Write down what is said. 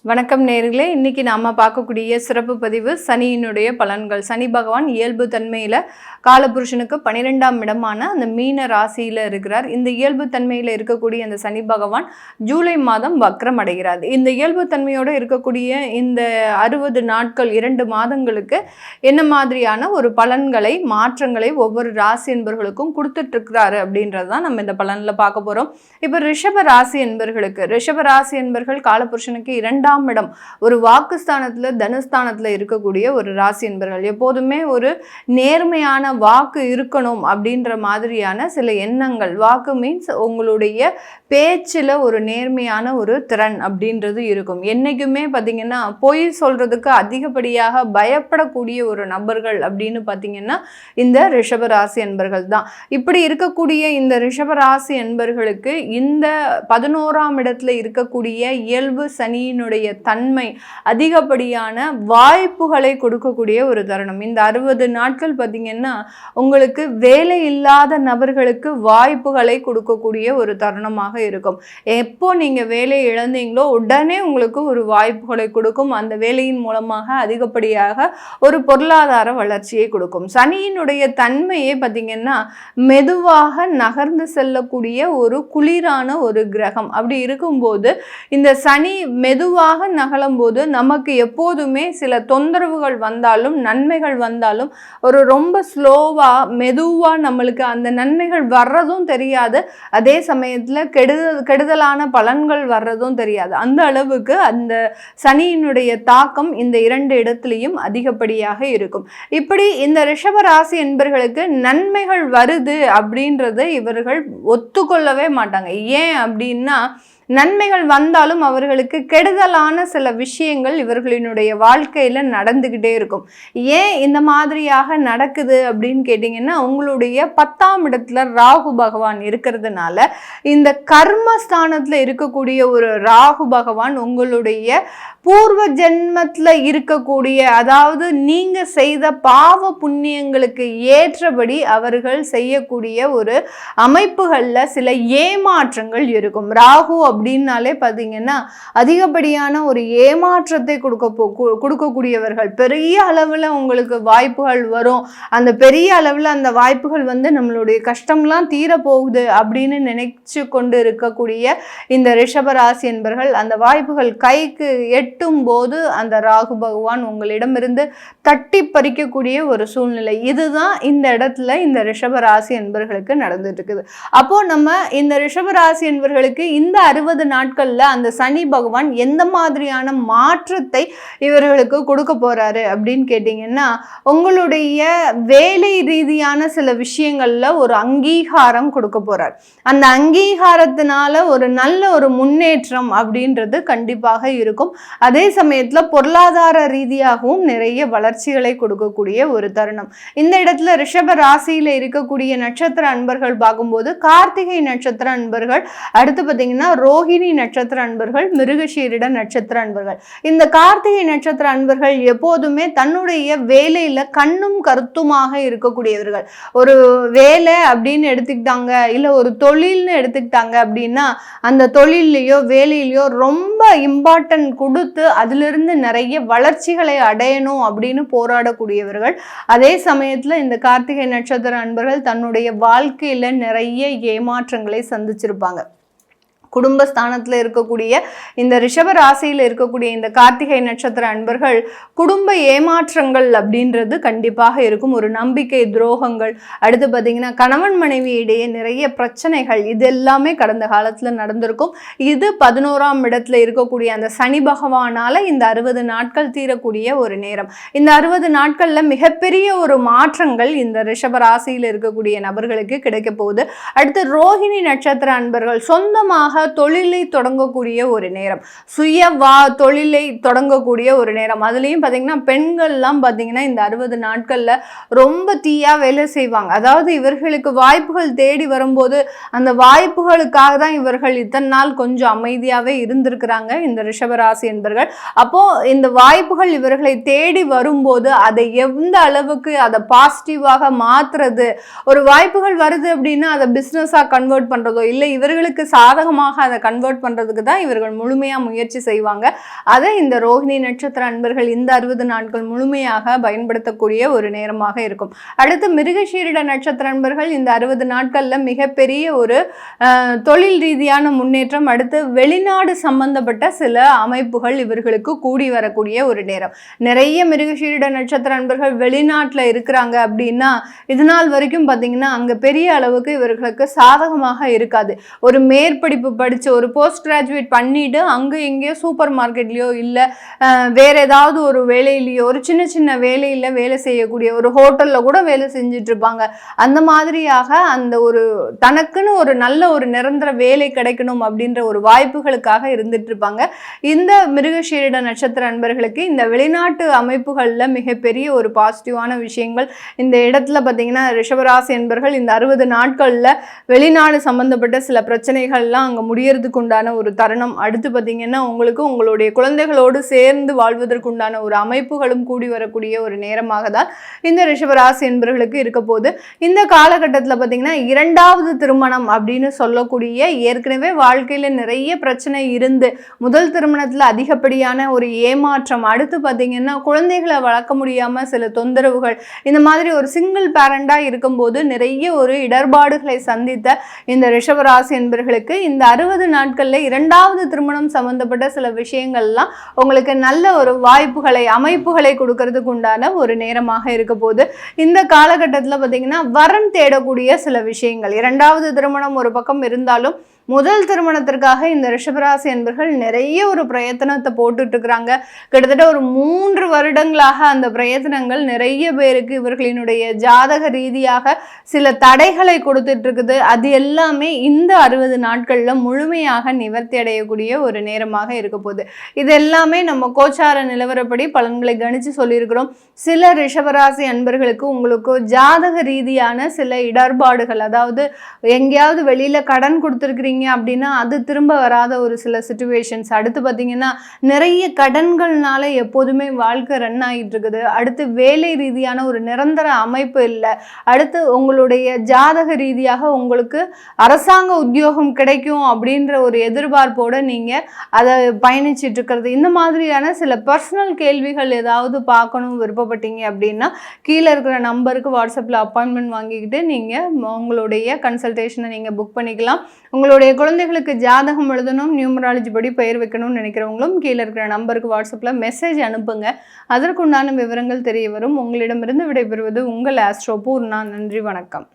வணக்கம் நேர்களே, இன்னைக்கு நாம பார்க்கக்கூடிய சிறப்பு பதிவு சனியினுடைய பலன்கள். சனி பகவான் இயல்பு தன்மையில காலபுருஷனுக்கு 12ஆம் இடமான அந்த மீன ராசியில இருக்கிறார். இந்த இயல்பு தன்மையில இருக்கக்கூடிய அந்த சனி பகவான் ஜூலை மாதம் வக்ரம் அடைகிறார். இந்த இயல்பு தன்மையோட இருக்கக்கூடிய இந்த 60 நாட்கள் 2 மாதங்களுக்கு என்ன மாதிரியான ஒரு பலன்களை மாற்றங்களை ஒவ்வொரு ராசி என்பர்களுக்கும் கொடுத்துட்டு இருக்கிறாரு அப்படின்றதான் நம்ம இந்த பலன்ல பார்க்க போறோம். இப்ப ரிஷப ராசி என்பர்கள் காலபுருஷனுக்கு 2ஆம் இடம், ஒரு வாக்குஸ்தானத்துல தனுஸ்தானத்துல இருக்கக்கூடிய ஒரு ராசி என்பர்கள். எப்போதுமே ஒரு நேர்மையான வாக்கு இருக்கணும் அப்படின்ற மாதிரியான சில எண்ணங்கள். வாக்கு மீன்ஸ் உங்களுடைய பேச்சுல ஒரு நேர்மையான ஒரு திறன் அப்படின்றது இருக்கும். என்னைக்குமே பார்த்தீங்கன்னா பொய் சொல்றதுக்கு அதிகப்படியாக பயப்படக்கூடிய ஒரு நபர்கள் அப்படின்னு பார்த்தீங்கன்னா இந்த ரிஷபராசி என்பர்கள் தான். இப்படி இருக்கக்கூடிய இந்த ரிஷபராசி என்பர்களுக்கு இந்த 11ஆம் இடத்துல இருக்கக்கூடிய இயல்பு சனியினுடைய தன்மை அதிகப்படியான வாய்ப்புகளை கொடுக்கக்கூடிய ஒரு தருணம். இந்த 60 நாட்கள் பார்த்தீங்கன்னா உங்களுக்கு வேலை இல்லாத நபர்களுக்கு வாய்ப்புகளை கொடுக்கக்கூடிய ஒரு தருணமாக இருக்கும். எப்போ நீங்க வேலையை இழந்தீங்களோ உடனே உங்களுக்கு ஒரு வாய்ப்புகளை கொடுக்கும். அந்த வேலையின் மூலமாக அதிகப்படியாக ஒரு பொருளாதார வளர்ச்சியை கொடுக்கும். சனியினுடைய தன்மையே பார்த்தீங்கன்னா மெதுவாக நகர்ந்து செல்லக்கூடிய ஒரு குளிரான ஒரு கிரகம். அப்படி இருக்கும்போது இந்த சனி மெதுவாக நகலும் போது நமக்கு எப்போதுமே சில தொந்தரவுகள் வந்தாலும் நன்மைகள் வந்தாலும் ஒரு ரொம்ப ஸ்லோவா மெதுவா நம்மளுக்கு அந்த நன்மைகள் வர்றதும் தெரியாது, அதே சமயத்துல கெடுதலான பலன்கள் வர்றதும் தெரியாது. அந்த அளவுக்கு அந்த சனியினுடைய தாக்கம் இந்த 2 இடத்துலையும் அதிகப்படியாக இருக்கும். இப்படி இந்த ரிஷபராசி என்பர்களுக்கு நன்மைகள் வருது அப்படின்றத இவர்கள் ஒத்துக்கொள்ளவே மாட்டாங்க. ஏன் அப்படின்னா நன்மைகள் வந்தாலும் அவர்களுக்கு கெடுதலான சில விஷயங்கள் இவர்களினுடைய வாழ்க்கையில நடந்துகிட்டே இருக்கும். ஏன் இந்த மாதிரியாக நடக்குது அப்படின்னு கேட்டீங்கன்னா உங்களுடைய 10ஆம் இடத்துல ராகு பகவான் இருக்கிறதுனால இந்த கர்மஸ்தானத்துல இருக்கக்கூடிய ஒரு ராகு பகவான் உங்களுடைய பூர்வ ஜென்மத்துல இருக்கக்கூடிய, அதாவது நீங்க செய்த பாவ புண்ணியங்களுக்கு ஏற்றபடி அவர்கள் செய்யக்கூடிய ஒரு அமைப்புகள்ல சில ஏமாற்றங்கள் இருக்கும். ராகு அப்படின்னாலே பார்த்தீங்கன்னா அதிகப்படியான ஒரு ஏமாற்றத்தை கொடுக்கக்கூடியவர்கள். பெரிய அளவில் உங்களுக்கு வாய்ப்புகள் வரும். அந்த பெரிய அளவில் அந்த வாய்ப்புகள் நம்மளுடைய கஷ்டம்லாம் தீரப்போகுது அப்படின்னு நினைச்சு கொண்டு இருக்கக்கூடிய இந்த ரிஷபராசி என்பர்கள் அந்த வாய்ப்புகள் கைக்கு எட்டும் போது அந்த ராகு பகவான் உங்களிடமிருந்து தட்டி பறிக்கக்கூடிய ஒரு சூழ்நிலை. இதுதான் இந்த இடத்துல இந்த ரிஷபராசி என்பர்களுக்கு நடந்துட்டு இருக்குது. அப்போ நம்ம இந்த ரிஷபராசி என்பர்களுக்கு இந்த 60 நாட்கள்ல அந்த சனி பகவான் எந்த மாதிரியான மாற்றத்தை இவர்களுக்கு கொடுக்க போறாரு அப்படின்னு கேட்டீங்கன்னா உங்களுடைய வேலை ரீதியான சில விஷயங்கள்ல ஒரு அங்கீகாரம் கொடுக்க போறார். அந்த அங்கீகாரத்தினால ஒரு நல்ல ஒரு முன்னேற்றம் அப்படின்றது கண்டிப்பாக இருக்கும். அதே சமயத்துல பொருளாதார ரீதியாகவும் நிறைய வளர்ச்சிகளை கொடுக்கக்கூடிய ஒரு தருணம். இந்த இடத்துல ரிஷப ராசியில இருக்கக்கூடிய நட்சத்திர அன்பர்கள் பார்க்கும்போது கார்த்திகை நட்சத்திர அன்பர்கள், அடுத்து பார்த்தீங்கன்னா ரோஹிணி நட்சத்திர அன்பர்கள், மிருகசீரிட நட்சத்திர அன்பர்கள். இந்த கார்த்திகை நட்சத்திர அன்பர்கள் எப்போதுமே தன்னுடைய வேலையில கண்ணும் கருத்துமாக இருக்கக்கூடியவர்கள். ஒரு வேலை அப்படின்னு எடுத்துக்கிட்டாங்க, இல்ல ஒரு தொழில்னு எடுத்துக்கிட்டாங்க அப்படின்னா அந்த தொழிலையோ வேலையிலையோ ரொம்ப இம்பார்ட்டன்ட் கொடுத்து அதிலிருந்து நிறைய வளர்ச்சிகளை அடையணும் அப்படின்னு போராடக்கூடியவர்கள். அதே சமயத்துல இந்த கார்த்திகை நட்சத்திர அன்பர்கள் தன்னுடைய வாழ்க்கையில நிறைய ஏமாற்றங்களை சந்திச்சிருப்பாங்க. குடும்பஸ்தானத்தில் இருக்கக்கூடிய இந்த ரிஷப ராசியில் இருக்கக்கூடிய இந்த கார்த்திகை நட்சத்திர அன்பர்கள் குடும்ப ஏமாற்றங்கள் அப்படின்றது கண்டிப்பாக இருக்கும். ஒரு நம்பிக்கை துரோகங்கள், அடுத்து பார்த்தீங்கன்னா கணவன் மனைவி இடையே நிறைய பிரச்சனைகள், இது எல்லாமே கடந்த காலத்தில் நடந்திருக்கும். இது 11ஆம் இடத்துல இருக்கக்கூடிய அந்த சனி பகவானால இந்த 60 நாட்கள் தீரக்கூடிய ஒரு நேரம். இந்த 60 நாட்கள்ல மிகப்பெரிய ஒரு மாற்றங்கள் இந்த ரிஷப ராசியில் இருக்கக்கூடிய நபர்களுக்கு கிடைக்க போகுது. அடுத்து ரோஹிணி நட்சத்திர அன்பர்கள் சொந்தமாக தொழிலை தொடங்கக்கூடிய ஒரு நேரம், தொழிலை தொடங்கக்கூடிய ஒரு நேரம். அதுலேயும் பார்த்தீங்கன்னா பெண்கள்லாம் பார்த்தீங்கன்னா இந்த 60 நாட்களில் ரொம்ப தீயா வேலை செய்வாங்க. அதாவது இவர்களுக்கு வாய்ப்புகள் தேடி வரும்போது அந்த வாய்ப்புகளுக்காக தான் இவர்கள் இத்தனை நாள் கொஞ்சம் அமைதியாகவே இருந்திருக்கிறாங்க இந்த ரிஷபராசி என்பர்கள். அப்போ இந்த வாய்ப்புகள் இவர்களை தேடி வரும்போது அதை எந்த அளவுக்கு அதை பாசிட்டிவாக மாற்றுறது, ஒரு வாய்ப்புகள் வருது அப்படின்னா அதை பிஸ்னஸாக கன்வெர்ட் பண்ணுறதோ இல்லை இவர்களுக்கு சாதகமாக பணமாக அதை கன்வெர்ட் பண்ணுறதுக்கு தான் இவர்கள் முழுமையாக முயற்சி செய்வாங்க. அதை இந்த ரோஹிணி நட்சத்திர அன்பர்கள் இந்த 60 நாட்கள் முழுமையாக பயன்படுத்தக்கூடிய ஒரு நேரமாக இருக்கும். அடுத்து மிருகசீரிட நட்சத்திர அன்பர்கள் இந்த 60 நாட்களில் மிகப்பெரிய ஒரு தொழில் ரீதியான முன்னேற்றம், அடுத்து வெளிநாடு சம்பந்தப்பட்ட சில அமைப்புகள் இவர்களுக்கு கூடி வரக்கூடிய ஒரு நேரம். நிறைய மிருகசீரிட நட்சத்திர அன்பர்கள் வெளிநாட்டில் இருக்கிறாங்க அப்படின்னா இது நாள் வரைக்கும் பார்த்தீங்கன்னா அங்கே பெரிய அளவுக்கு இவர்களுக்கு சாதகமாக இருக்காது. ஒரு மேற்படிப்பு படித்து ஒரு போஸ்ட் கிராஜுவேட் பண்ணிட்டு அங்கே எங்கேயோ சூப்பர் மார்க்கெட்லேயோ இல்லை வேற ஏதாவது ஒரு வேலையிலையோ ஒரு சின்ன சின்ன வேலையில் வேலை செய்யக்கூடிய ஒரு ஹோட்டலில் கூட வேலை செஞ்சுட்டு இருப்பாங்க. அந்த மாதிரியாக அந்த ஒரு தனக்குன்னு ஒரு நல்ல ஒரு நிரந்தர வேலை கிடைக்கணும் அப்படின்ற ஒரு வாய்ப்புகளுக்காக இருந்துட்டு இருப்பாங்க. இந்த மிருகசீரிட நட்சத்திர அன்பர்களுக்கு இந்த வெளிநாட்டு அமைப்புகளில் மிகப்பெரிய ஒரு பாசிட்டிவான விஷயங்கள் இந்த இடத்துல பார்த்தீங்கன்னா ரிஷபராசி என்பர்கள் இந்த 60 நாட்களில் வெளிநாடு சம்பந்தப்பட்ட சில பிரச்சனைகள்லாம் அங்கே முடியறதுக்கு உண்டான ஒரு தருணம். அடுத்து பார்த்தீங்கன்னா உங்களுக்கு உங்களுடைய குழந்தைகளோடு சேர்ந்து வாழ்வதற்குண்டான ஒரு அமைப்புகளும் கூடி வரக்கூடிய ஒரு நேரமாக தான் இந்த ரிஷபராசி என்பர்களுக்கு இருக்க போது. இந்த காலகட்டத்தில் பார்த்தீங்கன்னா 2வது திருமணம் அப்படின்னு சொல்லக்கூடிய ஏற்கனவே வாழ்க்கையில் நிறைய பிரச்சனை இருந்து முதல் திருமணத்தில் அதிகப்படியான ஒரு ஏமாற்றம், அடுத்து பார்த்தீங்கன்னா குழந்தைகளை வளர்க்க முடியாமல் சில தொந்தரவுகள், இந்த மாதிரி ஒரு சிங்கிள் பேரண்டாக இருக்கும்போது நிறைய ஒரு இடர்பாடுகளை சந்தித்த இந்த ரிஷபராசி என்பர்களுக்கு இந்த 60 நாட்களில் 2வது திருமணம் சம்பந்தப்பட்ட சில விஷயங்கள்லாம் உங்களுக்கு நல்ல ஒரு வாய்ப்புகளை அமைப்புகளை கொடுக்கறதுக்கு உண்டான ஒரு நேரமாக இருக்க போது. இந்த காலகட்டத்தில் பார்த்தீங்கன்னா வரன் தேடக்கூடிய சில விஷயங்கள், 2வது திருமணம் ஒரு பக்கம் இருந்தாலும் முதல் திருமணத்திற்காக இந்த ரிஷபராசி என்பர்கள் நிறைய ஒரு பிரயத்தனத்தை போட்டுட்டு இருக்கிறாங்க. கிட்டத்தட்ட ஒரு 3 வருடங்களாக அந்த பிரயத்தனங்கள் நிறைய பேருக்கு இவர்களினுடைய ஜாதக ரீதியாக சில தடைகளை கொடுத்துட்டு இருக்குது. அது எல்லாமே இந்த 60 நாட்களில் முழுமையாக நிவர்த்தி அடையக்கூடிய ஒரு நேரமாக இருக்க போகுது. இது எல்லாமே நம்ம கோச்சார நிலவரப்படி பலன்களை கணிச்சு சொல்லியிருக்கிறோம். சில ரிஷபராசி அன்பர்களுக்கு உங்களுக்கு ஜாதக ரீதியான சில இடர்பாடுகள், அதாவது எங்கேயாவது வெளியில கடன் கொடுத்துருக்கிறீங்க அப்படின்னா அது திரும்ப வராத ஒரு சில சிச்சுவேஷன்ஸ், அடுத்து பார்த்தீங்கன்னா நிறைய கடன்கள்னால எப்போதுமே வாழ்க்கை ரன் ஆகிட்டு இருக்குது, அடுத்து வேலை ரீதியான ஒரு நிரந்தர அமைப்பு இல்லை, அடுத்து உங்களுடைய ஜாதக ரீதியாக உங்களுக்கு அரசாங்க உத்தியோகம் கிடைக்கும் அப்படின்ற ஒரு எதிர்பார்ப்போடு நீங்கள் அதை பயணிச்சிட்டு இருக்கிறது, இந்த மாதிரியான சில பர்சனல் கேள்விகள் ஏதாவது பார்க்கணும் விருப்பப்பட்டீங்க அப்படின்னா கீழே இருக்கிற நம்பருக்கு வாட்ஸ்அப்பில் அப்பாயின்மெண்ட் வாங்கிக்கிட்டு நீங்கள் உங்களுடைய கன்சல்டேஷனை நீங்கள் புக் பண்ணிக்கலாம். உங்களுடைய குழந்தைகளுக்கு ஜாதகம் எழுதணும், நியூமராலஜி படி பெயர் வைக்கணும்னு நினைக்கிறவங்களும் கீழே இருக்கிற நம்பருக்கு வாட்ஸ்அப்பில் மெசேஜ் அனுப்புங்க. அதற்குண்டான விவரங்கள் தெரிய வரும். உங்களிடமிருந்து விடைபெறுவது உங்கள் ஆஸ்ட்ரோ பூர்ணா. நன்றி, வணக்கம்.